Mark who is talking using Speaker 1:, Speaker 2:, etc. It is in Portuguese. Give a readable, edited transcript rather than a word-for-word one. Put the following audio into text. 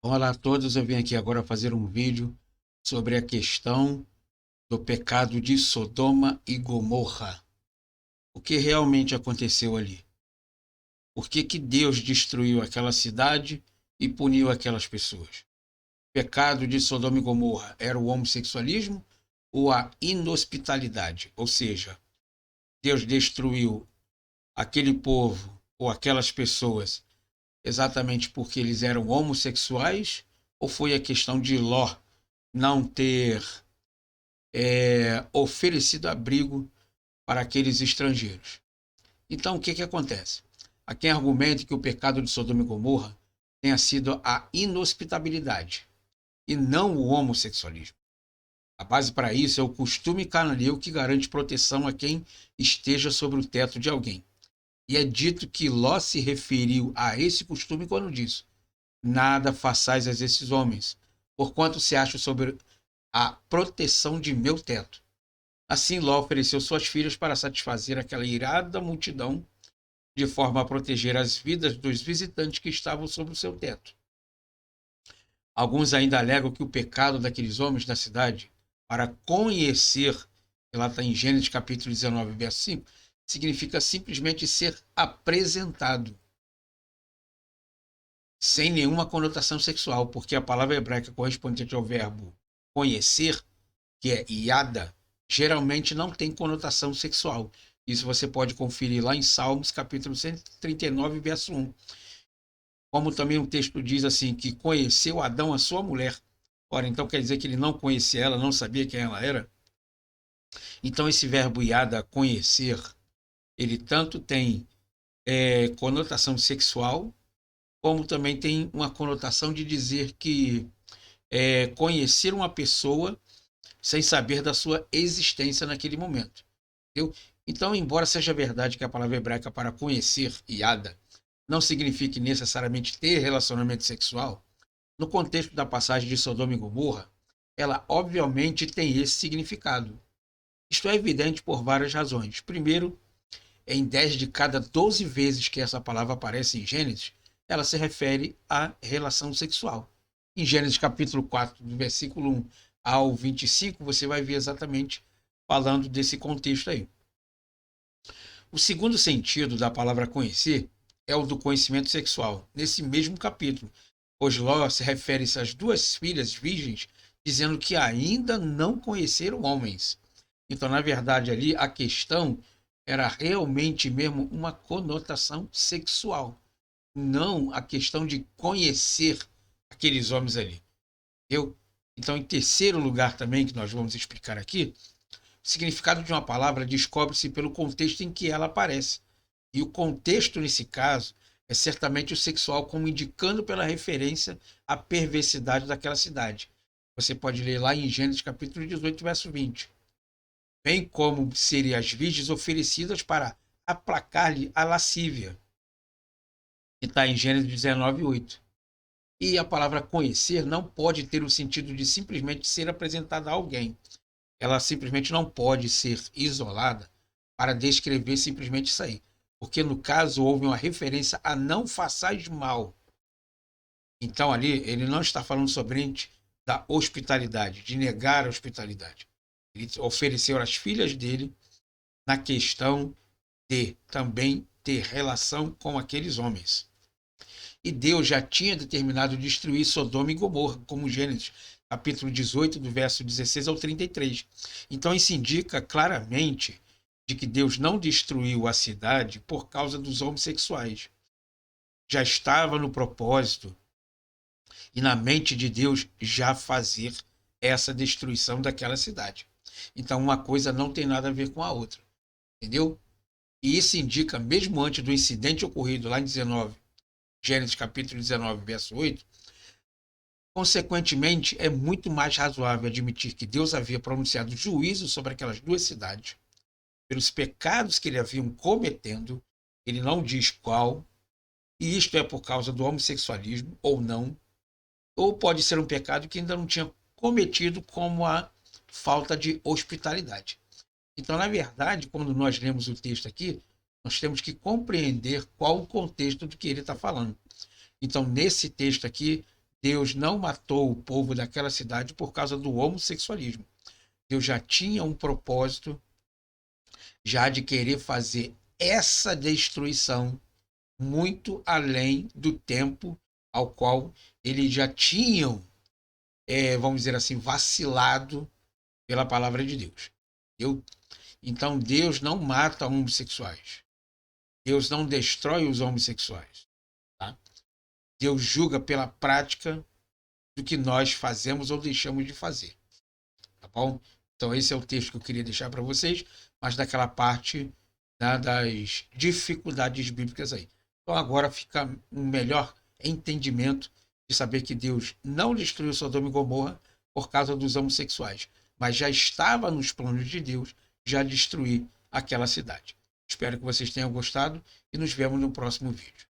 Speaker 1: Olá a todos, eu vim aqui agora fazer um vídeo sobre a questão do pecado de Sodoma e Gomorra. O que realmente aconteceu ali? Por que que Deus destruiu aquela cidade e puniu aquelas pessoas? O pecado de Sodoma e Gomorra era o homossexualismo ou a inhospitalidade? Ou seja, Deus destruiu aquele povo ou aquelas pessoas exatamente porque eles eram homossexuais ou foi a questão de Ló não ter oferecido abrigo para aqueles estrangeiros? Então, o que que acontece? Há quem argumente que o pecado de Sodoma e Gomorra tenha sido a inhospitabilidade e não o homossexualismo. A base para isso é o costume cananeu que garante proteção a quem esteja sobre o teto de alguém. E é dito que Ló se referiu a esse costume quando disse: nada façais a esses homens, porquanto se acham sobre a proteção de meu teto. Assim, Ló ofereceu suas filhas para satisfazer aquela irada multidão, de forma a proteger as vidas dos visitantes que estavam sob o seu teto. Alguns ainda alegam que o pecado daqueles homens da cidade, para conhecer, que lá está em Gênesis capítulo 19, verso 5, significa simplesmente ser apresentado, sem nenhuma conotação sexual, porque a palavra hebraica correspondente ao verbo conhecer, que é iada, geralmente não tem conotação sexual. Isso você pode conferir lá em Salmos, capítulo 139, verso 1. Como também o texto diz assim, que conheceu Adão a sua mulher. Ora, então quer dizer que ele não conhecia ela, não sabia quem ela era? Então esse verbo iada, conhecer, ele tanto tem conotação sexual, como também tem uma conotação de dizer que conhecer uma pessoa sem saber da sua existência naquele momento. Entendeu? Então, embora seja verdade que a palavra hebraica para conhecer, iada, não signifique necessariamente ter relacionamento sexual, no contexto da passagem de Sodoma e Gomorra, ela obviamente tem esse significado. Isto é evidente por várias razões. Primeiro, em 10 de cada 12 vezes que essa palavra aparece em Gênesis, ela se refere à relação sexual. Em Gênesis capítulo 4, do versículo 1 ao 25, você vai ver exatamente falando desse contexto aí. O segundo sentido da palavra conhecer é o do conhecimento sexual, nesse mesmo capítulo, pois Ló se refere às duas filhas virgens, dizendo que ainda não conheceram homens. Então, na verdade, ali a questão era realmente mesmo uma conotação sexual, não a questão de conhecer aqueles homens ali. Eu, então, em terceiro lugar também, que nós vamos explicar aqui, o significado de uma palavra descobre-se pelo contexto em que ela aparece. E o contexto, nesse caso, é certamente o sexual, como indicando pela referência à perversidade daquela cidade. Você pode ler lá em Gênesis capítulo 18, verso 20. Bem como seriam as virgens oferecidas para aplacar-lhe a lascívia, que está em Gênesis 19, 8. E a palavra conhecer não pode ter o sentido de simplesmente ser apresentada a alguém. Ela simplesmente não pode ser isolada para descrever simplesmente isso aí. Porque no caso houve uma referência a não façais mal. Então ali ele não está falando somente da hospitalidade, de negar a hospitalidade. Ele ofereceu às filhas dele na questão de também ter relação com aqueles homens. E Deus já tinha determinado destruir Sodoma e Gomorra, como Gênesis, capítulo 18, do verso 16 ao 33. Então isso indica claramente de que Deus não destruiu a cidade por causa dos homossexuais. Já estava no propósito e na mente de Deus já fazer essa destruição daquela cidade. Então uma coisa não tem nada a ver com a outra, entendeu? E isso indica, mesmo antes do incidente ocorrido lá em 19, Gênesis capítulo 19, verso 8, consequentemente, é muito mais razoável admitir que Deus havia pronunciado juízo sobre aquelas duas cidades, pelos pecados que ele haviam cometendo, ele não diz qual, e isto é por causa do homossexualismo ou não, ou pode ser um pecado que ainda não tinha cometido, como a falta de hospitalidade. Então, na verdade, quando nós lemos o texto aqui, nós temos que compreender qual o contexto do que ele está falando. Então, nesse texto aqui, Deus não matou o povo daquela cidade por causa do homossexualismo. Deus já tinha um propósito, já de querer fazer essa destruição muito além do tempo ao qual eles já tinham, vamos dizer assim, vacilado pela palavra de Deus. Eu, então Deus não mata homossexuais. Deus não destrói os homossexuais. Tá? Deus julga pela prática do que nós fazemos ou deixamos de fazer. Tá bom? Então esse é o texto que eu queria deixar para vocês, mas daquela parte, né, das dificuldades bíblicas aí. Então agora fica um melhor entendimento de saber que Deus não destruiu Sodoma e Gomorra por causa dos homossexuais, mas já estava nos planos de Deus já destruir aquela cidade. Espero que vocês tenham gostado e nos vemos no próximo vídeo.